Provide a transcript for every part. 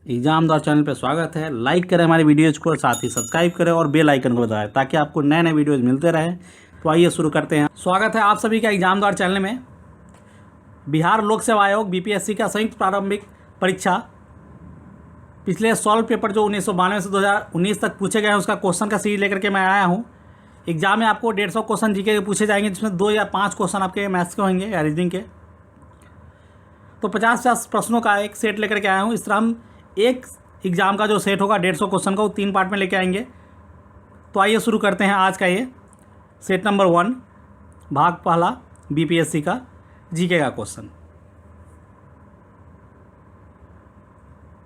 Exam द्वार channel पर स्वागत है। लाइक करें हमारी वीडियोज को, साथ ही सब्सक्राइब करें और बेल आइकन को दबाएं ताकि आपको नए नए वीडियोज मिलते रहें। तो आइए शुरू करते हैं। स्वागत है आप सभी का एग्जाम द्वार चैनल में। बिहार लोक सेवा आयोग बीपीएससी का संयुक्त प्रारंभिक परीक्षा पिछले सॉल्व पेपर जो 1992 से 2019 तक पूछे गए हैं उसका क्वेश्चन का सीरीज लेकर के मैं आया हूँ। एग्जाम में आपको 150 क्वेश्चन जीके के पूछे जाएंगे, जिसमें 2 या 5 क्वेश्चन आपके मैथ्स के होंगे या रीजनिंग के। तो 50 प्रश्नों का एक सेट लेकर के आया हूँ। इस तरह हम एक एग्ज़ाम का जो सेट होगा 150 क्वेश्चन का, वो 3 पार्ट में लेके आएंगे। तो आइए शुरू करते हैं आज का ये सेट नंबर 1, भाग पहला, बीपीएससी का जीके का क्वेश्चन।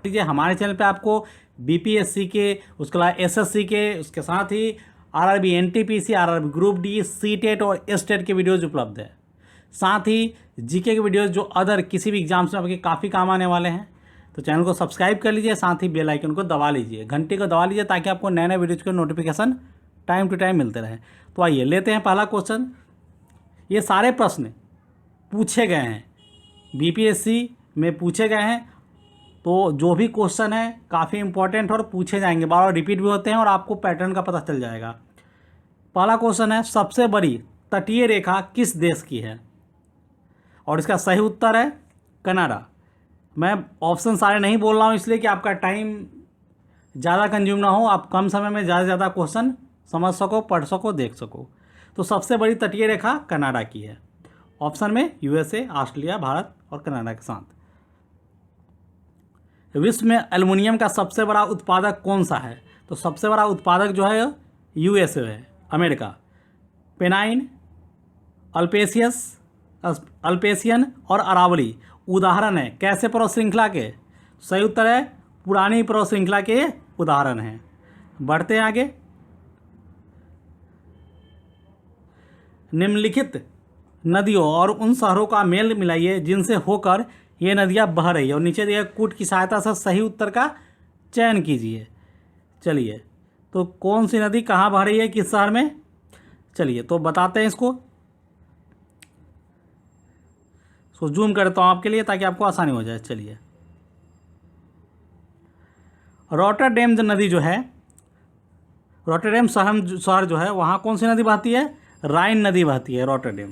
लीजिए, हमारे चैनल पे आपको बीपीएससी के, उसके अलावा एसएससी के, उसके साथ ही RRB, NTPC, RRB group D, CTET और एसटेट के वीडियोज़ उपलब्ध है। साथ ही जीके के वीडियोज़ जो अदर किसी भी एग्जाम्स में आपके काफ़ी काम आने वाले हैं। तो चैनल को सब्सक्राइब कर लीजिए, साथ ही बेल आइकन को दबा लीजिए, घंटी को दबा लीजिए ताकि आपको नए नए वीडियोज़ के नोटिफिकेशन टाइम टू टाइम मिलते रहे। तो आइए लेते हैं पहला क्वेश्चन। ये सारे प्रश्न पूछे गए हैं, बीपीएससी में पूछे गए हैं। तो जो भी क्वेश्चन है काफ़ी इंपॉर्टेंट और पूछे जाएंगे, बार बार रिपीट भी होते हैं और आपको पैटर्न का पता चल जाएगा। पहला क्वेश्चन है, सबसे बड़ी तटीय रेखा किस देश की है? और इसका सही उत्तर है कनाडा। मैं ऑप्शन सारे नहीं बोल रहा हूँ इसलिए कि आपका टाइम ज़्यादा कंज्यूम ना हो, आप कम समय में ज़्यादा से ज़्यादा क्वेश्चन समझ सको, पढ़ सको, देख सको। तो सबसे बड़ी तटीय रेखा कनाडा की है। ऑप्शन में यूएसए, ऑस्ट्रेलिया, भारत और कनाडा के साथ। विश्व में एल्युमिनियम का सबसे बड़ा उत्पादक कौन सा है? तो सबसे बड़ा उत्पादक जो है यूएसए है, अमेरिका। पेनाइन, अल्पेशियन और अरावली उदाहरण है कैसे पर्वत श्रृंखला के? सही उत्तर है पुरानी पर्वत श्रृंखला के उदाहरण हैं। बढ़ते हैं आगे। निम्नलिखित नदियों और उन शहरों का मेल मिलाइए जिनसे होकर ये नदियाँ बह रही है, और नीचे दिए कूट की सहायता से सही उत्तर का चयन कीजिए। चलिए, तो कौन सी नदी कहाँ बह रही है, किस शहर में? चलिए तो बताते हैं इसको। सो जूम करता हूँ आपके लिए ताकि आपको आसानी हो जाए। चलिए, रॉटरडैम नदी जो है, रॉटरडैम शहर जो है, वहाँ कौन सी नदी बहती है? राइन नदी बहती है, रॉटरडैम।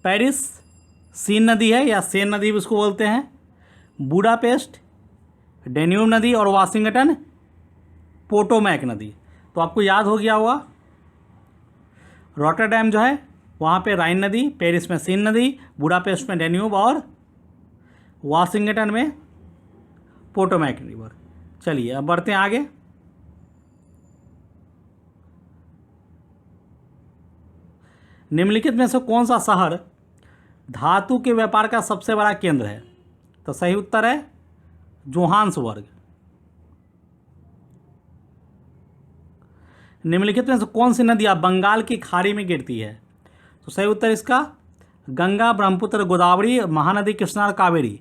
पेरिस सीन नदी है या सेन नदी भी उसको बोलते हैं। बुडापेस्ट डेन्यूब नदी और वाशिंगटन पोटोमैक नदी। तो आपको याद हो गया होगा, रॉटरडैम जो है वहाँ पे राइन नदी, पेरिस में सीन नदी, बुडापेस्ट में डेन्यूब और वाशिंगटन में पोटोमैक रिवर। चलिए अब बढ़ते हैं आगे। निम्नलिखित में से कौन सा शहर धातु के व्यापार का सबसे बड़ा केंद्र है? तो सही उत्तर है जोहान्सबर्ग। निम्नलिखित में से कौन सी नदियाँ बंगाल की खाड़ी में गिरती है? तो सही उत्तर इसका गंगा, ब्रह्मपुत्र, गोदावरी, महानदी, कृष्णा और कावेरी।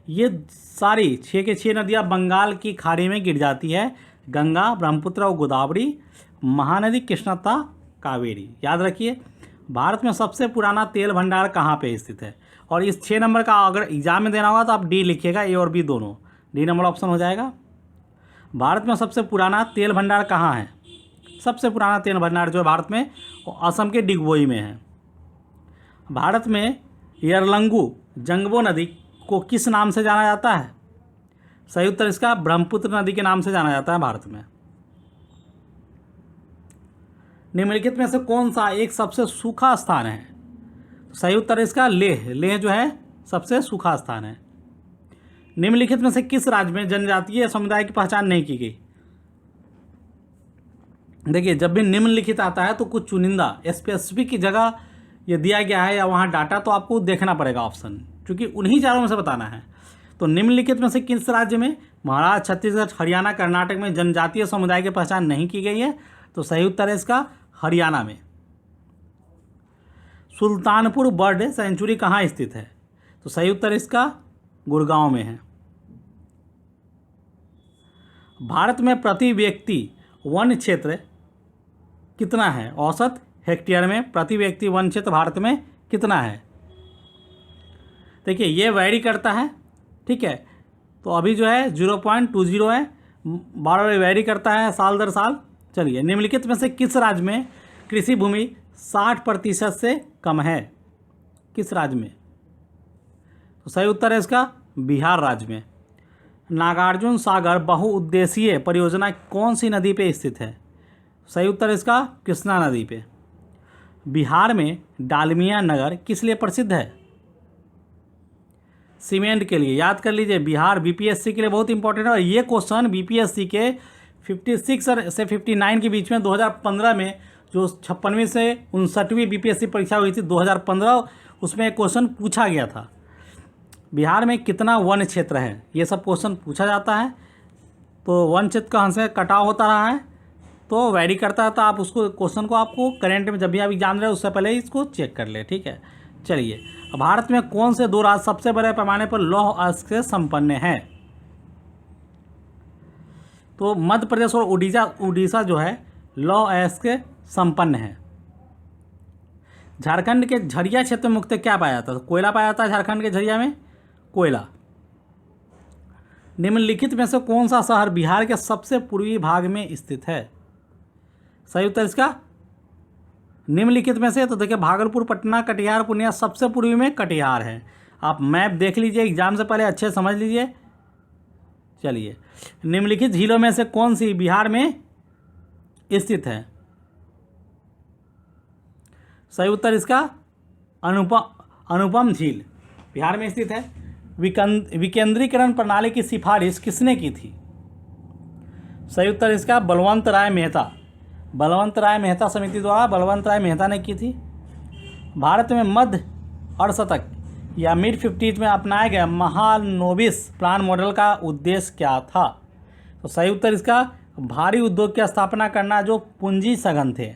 ये सारी 6 के 6 नदियाँ बंगाल की खाड़ी में गिर जाती है। गंगा, ब्रह्मपुत्र और गोदावरी, महानदी, कृष्णा तथा कावेरी। याद रखिए, भारत में सबसे पुराना तेल भंडार कहाँ पे स्थित है? और इस 6 नंबर का अगर एग्जाम में देना होगा तो आप डी लिखिएगा, ए और बी दोनों। डी नंबर ऑप्शन हो जाएगा। भारत में सबसे पुराना तेल भंडार कहाँ है? सबसे पुराना तेल भंडार जो है भारत में, वो असम के डिगबोई में है। भारत में यरलंगू जंगबो नदी को किस नाम से जाना जाता है? सही उत्तर इसका ब्रह्मपुत्र नदी के नाम से जाना जाता है भारत में। निम्नलिखित में से कौन सा एक सबसे सूखा स्थान है? सही उत्तर इसका लेह। लेह जो है सबसे सूखा स्थान है। निम्नलिखित में से किस राज्य में जनजातीय समुदाय की पहचान नहीं की गई? देखिए, जब भी निम्नलिखित आता है तो कुछ चुनिंदा स्पेसिफिक जगह ये दिया गया है या वहाँ डाटा, तो आपको देखना पड़ेगा ऑप्शन, क्योंकि उन्हीं चारों में से बताना है। तो निम्नलिखित में से किस राज्य में महाराष्ट्र, छत्तीसगढ़, हरियाणा, कर्नाटक में जनजातीय समुदाय की पहचान नहीं की गई है? तो सही उत्तर है इसका हरियाणा में। सुल्तानपुर बर्ड सेंचुरी कहाँ स्थित है? तो सही उत्तर इसका गुड़गांव में है। भारत में प्रति व्यक्ति वन क्षेत्र कितना है? औसत हेक्टेयर में प्रति व्यक्ति वन क्षेत्र भारत में कितना है? देखिए, ये वैरी करता है, ठीक है। तो अभी जो है 0.20 है, बार बार वेरी करता है साल दर साल। चलिए, निम्नलिखित में से किस राज्य में कृषि भूमि 60% से कम है? किस राज्य में? तो सही उत्तर है इसका बिहार राज्य में। नागार्जुन सागर बहुउद्देशीय परियोजना कौन सी नदी पे स्थित है? सही उत्तर है इसका कृष्णा नदी पे। बिहार में डालमिया नगर किस लिए प्रसिद्ध है? सीमेंट के लिए। याद कर लीजिए, बिहार बीपीएससी के लिए बहुत इंपॉर्टेंट है। और ये क्वेश्चन बीपीएससी के 56 से 59 के बीच में 2015 में जो 56वीं से 59वीं बीपीएससी परीक्षा हुई थी 2015, उसमें एक क्वेश्चन पूछा गया था, बिहार में कितना वन क्षेत्र है? ये सब क्वेश्चन पूछा जाता है। तो वन क्षेत्र का हमसे कटाव होता रहा है, तो वैरी करता है। तो आप उसको क्वेश्चन को आपको करेंट में जब भी आप एग्जाम रहे उससे पहले इसको चेक कर ले, ठीक है। चलिए, भारत में कौन से दो राज्य सबसे बड़े पैमाने पर लौह अयस्क से संपन्न हैं? तो मध्य प्रदेश और उड़ीसा जो है लौह अयस्क से संपन्न है। झारखंड के झरिया क्षेत्र में मुख्यतः क्या पाया जाता है? तो कोयला पाया जाता है झारखंड के झरिया में, कोयला। निम्नलिखित में से कौन सा शहर बिहार के सबसे पूर्वी भाग में स्थित है? सही उत्तर इसका निम्नलिखित में से, तो देखिए भागलपुर, पटना, कटिहार, पूर्णिया, सबसे पूर्वी में कटिहार है। आप मैप देख लीजिए, एग्जाम से पहले अच्छे समझ लीजिए। चलिए, निम्नलिखित झीलों में से कौन सी बिहार में स्थित है? सही उत्तर इसका अनुपम झील बिहार में स्थित है। विकेंद्रीकरण प्रणाली की सिफारिश किसने की थी? सही उत्तर इसका बलवंत राय मेहता। बलवंत राय मेहता समिति द्वारा बलवंत राय मेहता ने की थी। भारत में मध्य अर्धशतक या मिड 50s में अपनाया गया महालनोबिस प्लान मॉडल का उद्देश्य क्या था? तो सही उत्तर इसका भारी उद्योग की स्थापना करना जो पूंजी सघन थे।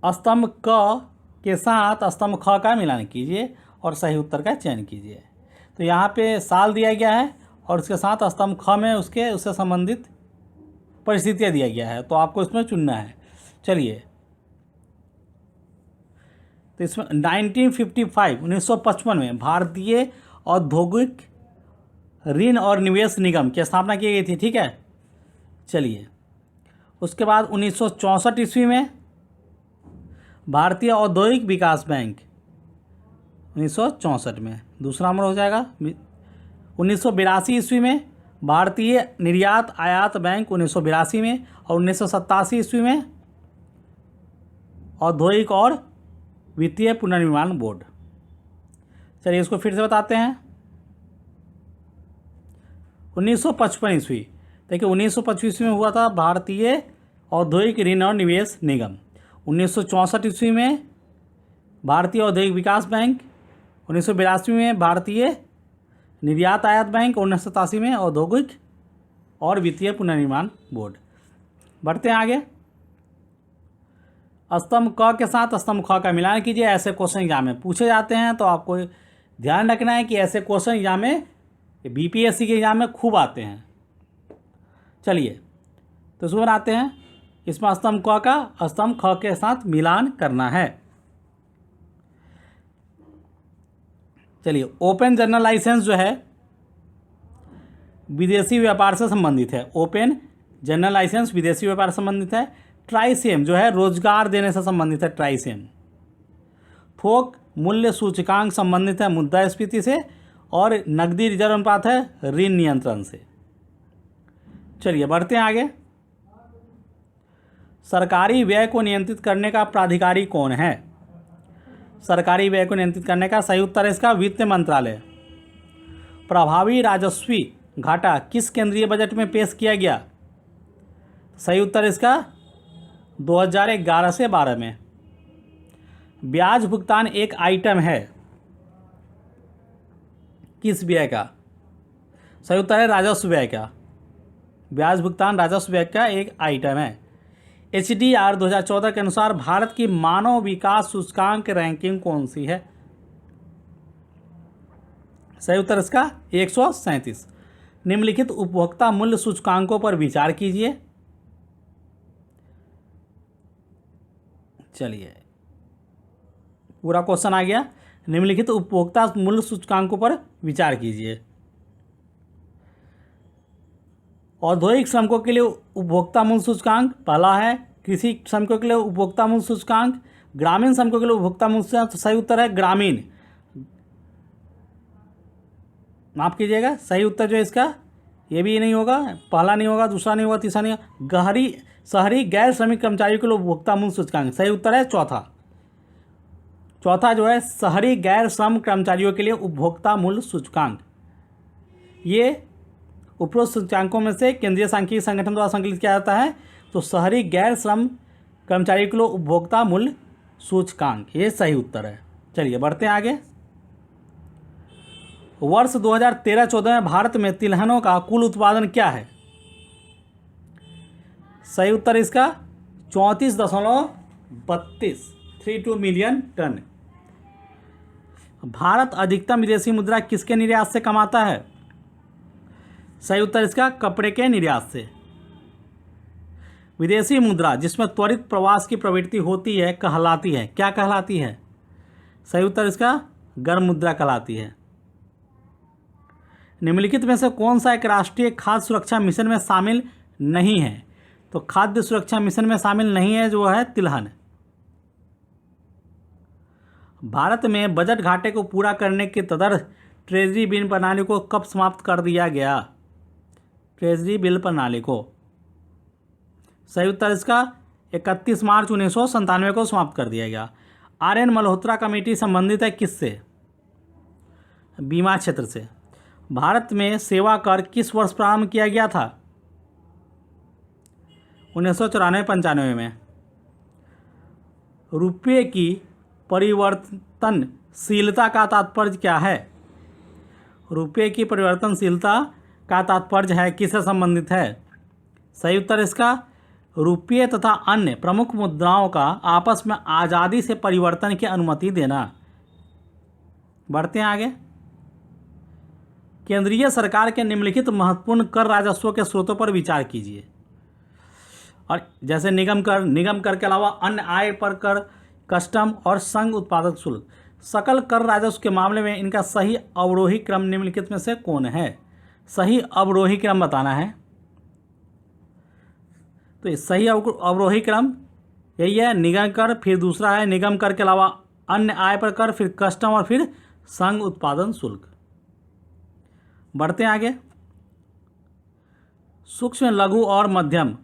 स्तंभ क के साथ स्तंभ ख का मिलान कीजिए और सही उत्तर का चयन कीजिए। तो यहाँ पे साल दिया गया है और उसके साथ स्तंभ ख में उससे संबंधित परिस्थितियाँ दिया गया है, तो आपको इसमें चुनना है। चलिए, तो इसमें 1955 में भारतीय औद्योगिक ऋण और निवेश निगम की स्थापना की गई थी, ठीक है। चलिए, उसके बाद 1964 ईस्वी में भारतीय औद्योगिक विकास बैंक, 1964 में दूसरा नंबर हो जाएगा। 1982 ईस्वी में भारतीय निर्यात आयात बैंक 1982 में, और 1987 ईस्वी में औद्योगिक और वित्तीय पुनर्निर्माण बोर्ड। चलिए, इसको फिर से बताते हैं। 1955 ईस्वी, देखिए 1955 ईस्वी में हुआ था भारतीय औद्योगिक ऋण और निवेश निगम। 1964 ईस्वी में भारतीय औद्योगिक विकास बैंक, 1982 में भारतीय निर्यात आयात बैंक, 1987 में औद्योगिक और वित्तीय पुनर्निर्माण बोर्ड। बढ़ते हैं आगे। स्तंभ क के साथ स्तंभ ख का मिलान कीजिए। ऐसे क्वेश्चन एग्जाम में पूछे जाते हैं, तो आपको ध्यान रखना है कि ऐसे क्वेश्चन एग्जाम में बीपीएससी के एग्जाम में खूब आते हैं। चलिए, तो इसमें आते हैं, इसमें स्तंभ क का स्तंभ ख के साथ मिलान करना है। चलिए, ओपन जनरल लाइसेंस जो है विदेशी व्यापार से संबंधित है। ओपन जनरल लाइसेंस विदेशी व्यापार से संबंधित है। ट्राइसेम जो है रोजगार देने से संबंधित है, ट्राइसेम। थोक मूल्य सूचकांक संबंधित है मुद्रास्फीति से, और नकदी रिजर्व अनुपात है ऋण नियंत्रण से। चलिए, बढ़ते हैं आगे। सरकारी व्यय को नियंत्रित करने का प्राधिकारी कौन है? सरकारी व्यय को नियंत्रित करने का सही उत्तर है इसका वित्त मंत्रालय। प्रभावी राजस्वी घाटा किस केंद्रीय बजट में पेश किया गया? सही उत्तर इसका 2011 से 12 में। ब्याज भुगतान एक आइटम है किस व्यय का? सही उत्तर है राजस्व व्यय का। ब्याज भुगतान राजस्व व्यय का एक आइटम है। HDR 2014 के अनुसार भारत की मानव विकास सूचकांक रैंकिंग कौन सी है? सही उत्तर इसका 137। निम्नलिखित उपभोक्ता मूल्य सूचकांकों पर विचार कीजिए। चलिए, पूरा क्वेश्चन आ गया। निम्नलिखित उपभोक्ता मूल्य सूचकांकों पर विचार कीजिए। औद्योगिक श्रमिकों के लिए उपभोक्ता मूल्य सूचकांक पहला है, कृषि श्रमिकों के लिए उपभोक्ता मूल्य सूचकांक, ग्रामीण श्रमिकों के लिए उपभोक्ता मूल्य सूचकांक। तो सही उत्तर है ग्रामीण, माफ कीजिएगा, सही उत्तर जो है इसका ये भी नहीं होगा, पहला नहीं होगा, दूसरा नहीं होगा, तीसरा नहीं होगा। शहरी गैर श्रमिक कर्मचारियों के लिए उपभोक्ता मूल्य सूचकांक, सही उत्तर है चौथा जो है शहरी गैर श्रम कर्मचारियों के लिए उपभोक्ता मूल्य सूचकांक। ये उपरोक्त सूचकांकों में से केंद्रीय सांख्यिकी संगठन द्वारा संकलित किया जाता है। तो शहरी गैर श्रम कर्मचारियों के लिए उपभोक्ता मूल्य सूचकांक, ये सही उत्तर है। चलिए बढ़ते हैं आगे। वर्ष 2013-14 में भारत में तिलहनों का कुल उत्पादन क्या है? सही उत्तर इसका 34.32 मिलियन टन। भारत अधिकतम विदेशी मुद्रा किसके निर्यात से कमाता है? सही उत्तर इसका कपड़े के निर्यात से। विदेशी मुद्रा जिसमें त्वरित प्रवास की प्रवृत्ति होती है कहलाती है, क्या कहलाती है? सही उत्तर इसका गर्म मुद्रा कहलाती है। निम्नलिखित में से कौन सा एक राष्ट्रीय खाद्य सुरक्षा मिशन में शामिल नहीं है? तो खाद्य सुरक्षा मिशन में शामिल नहीं है जो है तिलहन। भारत में बजट घाटे को पूरा करने के तदर्थ ट्रेजरी बिल प्रणाली को कब समाप्त कर दिया गया? ट्रेजरी बिल प्रणाली को, सही उत्तर इसका 31 मार्च 1997 को समाप्त कर दिया गया। आर.एन. मल्होत्रा कमेटी संबंधित है किससे? बीमा क्षेत्र से। भारत में सेवा कर किस वर्ष प्रारंभ किया गया था? 1994-95 में। रुपये की परिवर्तनशीलता का तात्पर्य क्या है? रुपये की परिवर्तनशीलता का तात्पर्य है किससे संबंधित है? सही उत्तर इसका रुपये तथा अन्य प्रमुख मुद्राओं का आपस में आज़ादी से परिवर्तन की अनुमति देना। बढ़ते हैं आगे। केंद्रीय सरकार के निम्नलिखित महत्वपूर्ण कर राजस्व के स्रोतों पर विचार कीजिए। और जैसे निगम कर के अलावा अन्य आय पर कर, कस्टम और संघ उत्पादक शुल्क। सकल कर राजस्व के मामले में इनका सही अवरोही क्रम निम्नलिखित में से कौन है? सही अवरोही क्रम बताना है। तो सही अवरोही क्रम यही है, निगम कर, फिर दूसरा है निगम कर के अलावा अन्य आय पर कर, फिर कस्टम और फिर संघ उत्पादन शुल्क। बढ़ते हैं आगे। सूक्ष्म लघु और मध्यम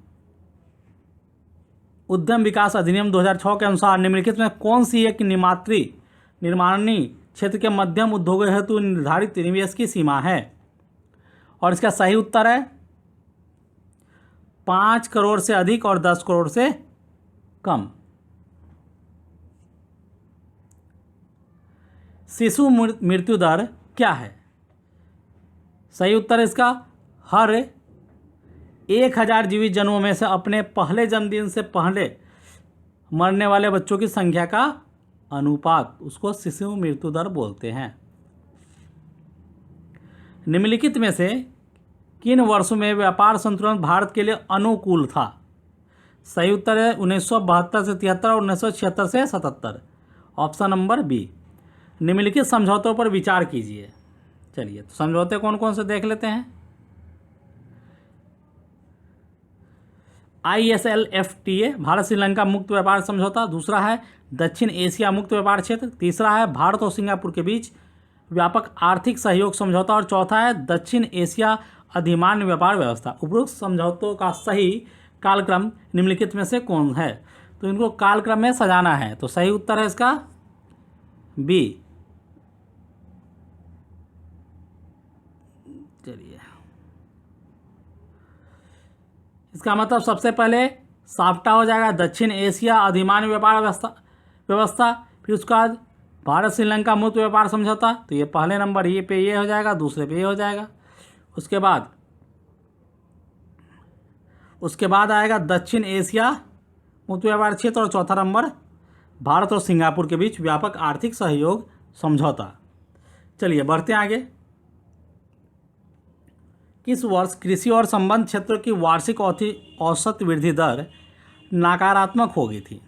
उद्यम विकास अधिनियम 2006 के अनुसार निम्नलिखित में कौन सी एक निर्माणी क्षेत्र के मध्यम उद्योगों हेतु निर्धारित निवेश की सीमा है? और इसका सही उत्तर है 5 करोड़ से अधिक और 10 करोड़ से कम। शिशु मृत्यु दर क्या है? सही उत्तर इसका हर 1000 जीवित जन्मों में से अपने पहले जन्मदिन से पहले मरने वाले बच्चों की संख्या का अनुपात, उसको शिशु मृत्यु दर बोलते हैं। निम्नलिखित में से किन वर्षों में व्यापार संतुलन भारत के लिए अनुकूल था? सही उत्तर है 1972 से 73 और 1976 से 77, ऑप्शन नंबर बी। निम्नलिखित समझौतों पर विचार कीजिए। चलिए तो समझौते कौन कौन से देख लेते हैं। ISLFTA भारत श्रीलंका मुक्त व्यापार समझौता, दूसरा है दक्षिण एशिया मुक्त व्यापार क्षेत्र, तीसरा है भारत और सिंगापुर के बीच व्यापक आर्थिक सहयोग समझौता और चौथा है दक्षिण एशिया अधिमान्य व्यापार व्यवस्था। उपरोक्त समझौतों का सही कालक्रम निम्नलिखित में से कौन है? तो इनको कालक्रम में सजाना है। तो सही उत्तर है इसका बी। चलिए इसका मतलब सबसे पहले साफ्टा हो जाएगा, दक्षिण एशिया अधिमान्य व्यापार व्यवस्था, फिर उसके बाद भारत श्रीलंका मुक्त व्यापार समझौता। तो ये पहले नंबर ये पे ये हो जाएगा, दूसरे पे ये हो जाएगा। उसके बाद आएगा दक्षिण एशिया मुक्त व्यापार क्षेत्र और चौथा नंबर भारत और सिंगापुर के बीच व्यापक आर्थिक सहयोग समझौता। चलिए बढ़ते हैं आगे। किस वर्ष कृषि और संबंध क्षेत्रों की वार्षिक औसत वृद्धि दर नकारात्मक हो गई थी?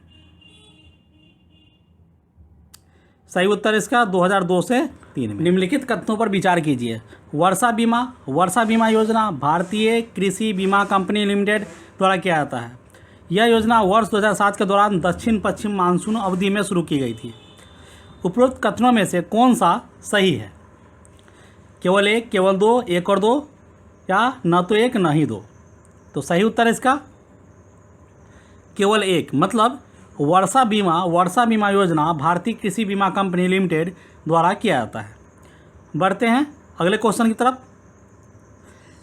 सही उत्तर इसका 2002 से 3 में। निम्नलिखित कथनों पर विचार कीजिए। वर्षा बीमा योजना भारतीय कृषि बीमा कंपनी लिमिटेड द्वारा किया जाता है। यह योजना वर्ष 2007 के दौरान दक्षिण पश्चिम मानसून अवधि में शुरू की गई थी। उपरोक्त कथनों में से कौन सा सही है? केवल एक, केवल दो, एक और दो, या न तो एक न ही दो? तो सही उत्तर इसका केवल एक, मतलब वर्षा बीमा योजना भारतीय कृषि बीमा कंपनी लिमिटेड द्वारा किया जाता है। बढ़ते हैं अगले क्वेश्चन की तरफ।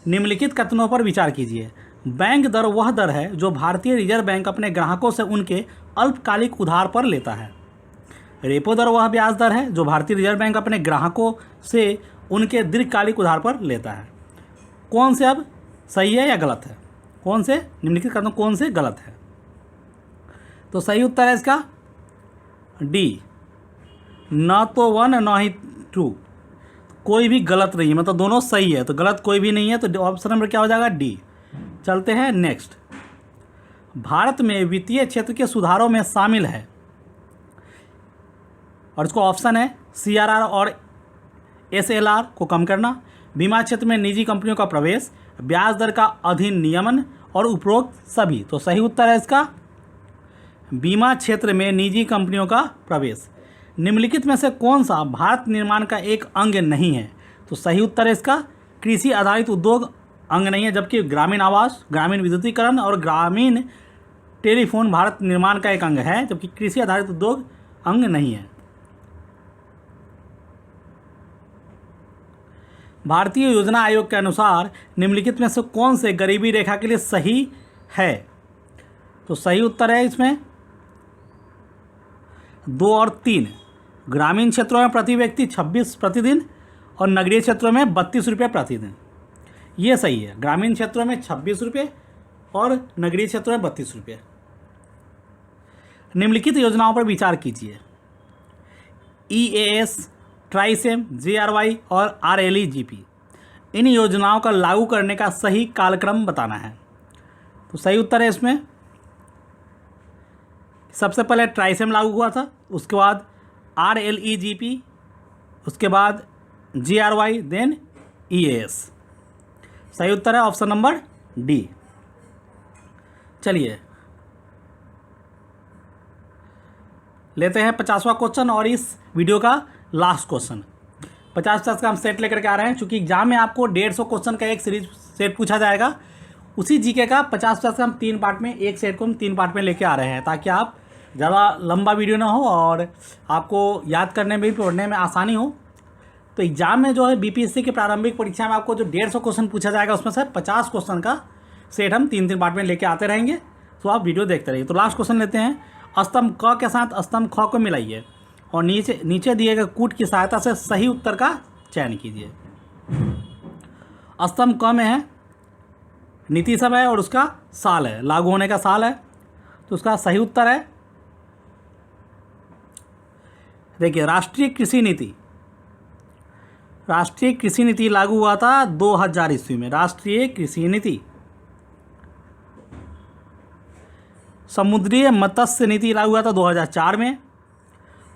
निम्नलिखित कथनों पर विचार कीजिए। बैंक दर वह दर है जो भारतीय रिजर्व बैंक अपने ग्राहकों से उनके अल्पकालिक उधार पर लेता है। रेपो दर वह ब्याज दर है जो भारतीय रिजर्व बैंक अपने ग्राहकों से उनके दीर्घकालिक उधार पर लेता है। कौन से अब सही है या गलत है? कौन से निम्नलिखित कथनों कौन से गलत है? तो सही उत्तर है इसका डी, न तो 1 न ही 2। कोई भी गलत नहीं है, मतलब दोनों सही है, तो गलत कोई भी नहीं है, तो ऑप्शन नंबर क्या हो जाएगा? डी। चलते हैं नेक्स्ट। भारत में वित्तीय क्षेत्र के सुधारों में शामिल है, और इसको ऑप्शन है CRR और SLR को कम करना, बीमा क्षेत्र में निजी कंपनियों का प्रवेश, ब्याज दर का अधिनियमन और उपरोक्त सभी। तो सही उत्तर है इसका बीमा क्षेत्र में निजी कंपनियों का प्रवेश। निम्नलिखित में से कौन सा भारत निर्माण का एक अंग नहीं है? तो सही उत्तर है इसका कृषि आधारित उद्योग अंग नहीं है, जबकि ग्रामीण आवास, ग्रामीण विद्युतीकरण और ग्रामीण टेलीफोन भारत निर्माण का एक अंग है, जबकि कृषि आधारित उद्योग अंग नहीं है। भारतीय योजना आयोग के अनुसार निम्नलिखित में से कौन से गरीबी रेखा के लिए सही है? तो सही उत्तर है इसमें 2 और 3। ग्रामीण क्षेत्रों में प्रति व्यक्ति 26 प्रतिदिन और नगरीय क्षेत्रों में 32 रुपये प्रतिदिन। ये सही है, ग्रामीण क्षेत्रों में 26 रुपये और नगरीय क्षेत्रों में 32 रुपये। निम्नलिखित योजनाओं पर विचार कीजिए। EAS, ट्राइसेम, JRY और RLEGP, इन योजनाओं का लागू करने का सही कालक्रम बताना है। तो सही उत्तर है इसमें सबसे पहले ट्राइसेम लागू हुआ था, उसके बाद RLEGP, उसके बाद JRY, देन EAS। सही उत्तर है ऑप्शन नंबर डी। चलिए लेते हैं 50वां क्वेश्चन और इस वीडियो का लास्ट क्वेश्चन। 50 का हम सेट लेकर के आ रहे हैं, चूँकि एग्जाम में आपको 150 क्वेश्चन का एक सीरीज सेट पूछा जाएगा। उसी जीके का 50 का हम 3 पार्ट में, एक सेट को हम 3 पार्ट में लेके आ रहे हैं, ताकि आप ज़्यादा लंबा वीडियो ना हो और आपको याद करने में भी, पढ़ने में आसानी हो। तो एग्जाम में जो है BPSC की प्रारंभिक परीक्षा में आपको जो 150 क्वेश्चन पूछा जाएगा, उसमें से 50 क्वेश्चन का सेट हम 3 पार्ट में लेके आते रहेंगे, तो आप वीडियो देखते रहिए। तो लास्ट क्वेश्चन लेते हैं। स्तंभ क के साथ स्तंभ ख को मिलाइए और नीचे दिए गए कूट की सहायता से सही उत्तर का चयन कीजिए। स्तंभ क में है नीति सब है और उसका साल है, लागू होने का साल है, तो उसका सही उत्तर है, देखिए, राष्ट्रीय कृषि नीति लागू हुआ था 2000 ईस्वी में। राष्ट्रीय कृषि नीति। समुद्रीय मत्स्य नीति लागू हुआ था 2004 में।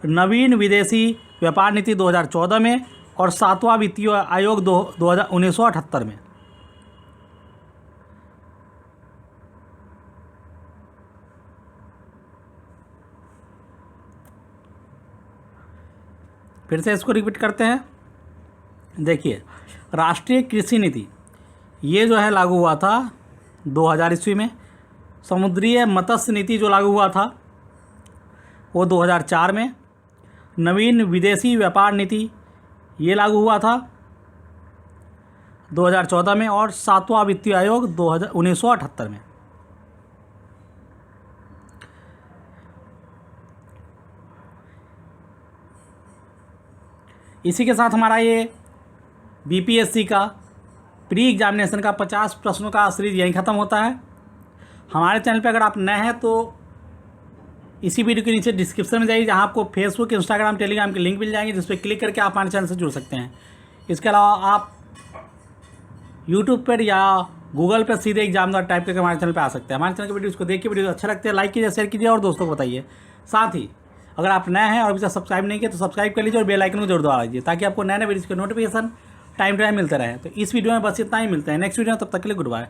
नवीन विदेशी व्यापार नीति 2014 में और 7वां वित्तीय आयोग 1978 में। फिर से इसको रिपीट करते हैं। देखिए, राष्ट्रीय कृषि नीति ये जो है लागू हुआ था 2000 ईस्वी में। समुद्रीय मत्स्य नीति जो लागू हुआ था वो 2004 में। नवीन विदेशी व्यापार नीति ये लागू हुआ था 2014 में और 7वां वित्तीय आयोग 1978 में। इसी के साथ हमारा ये BPSC का प्री एग्जामिनेशन का 50 प्रश्नों का सीरीज यहीं ख़त्म होता है। हमारे चैनल पे अगर आप नए हैं तो इसी वीडियो के नीचे डिस्क्रिप्शन में जाइए, जहां आपको फेसबुक, इंस्टाग्राम, टेलीग्राम के लिंक मिल जाएंगे, जिस पर क्लिक करके आप हमारे चैनल से जुड़ सकते हैं। इसके अलावा आप यूट्यूब पर या गूगल पर सीधे एग्जाम टाइप करके हमारे चैनल पर आ सकते हैं। हमारे चैनल के वीडियो को देखिए, वीडियो अच्छा लगता है लाइक कीजिए, शेयर कीजिए और दोस्तों को बताइए। साथ ही अगर आप नए हैं और अभी तक सब्सक्राइब नहीं किया तो सब्सक्राइब कर लीजिए और बेल आइकन को जरूर दबा लीजिए ताकि आपको नए नए वीडियोज़ के नोटिफिकेशन टाइम टू टाइम मिलते रहे। तो इस वीडियो में बस इतना ही, मिलते हैं नेक्स्ट वीडियो में, तब तक के लिए गुड बाय।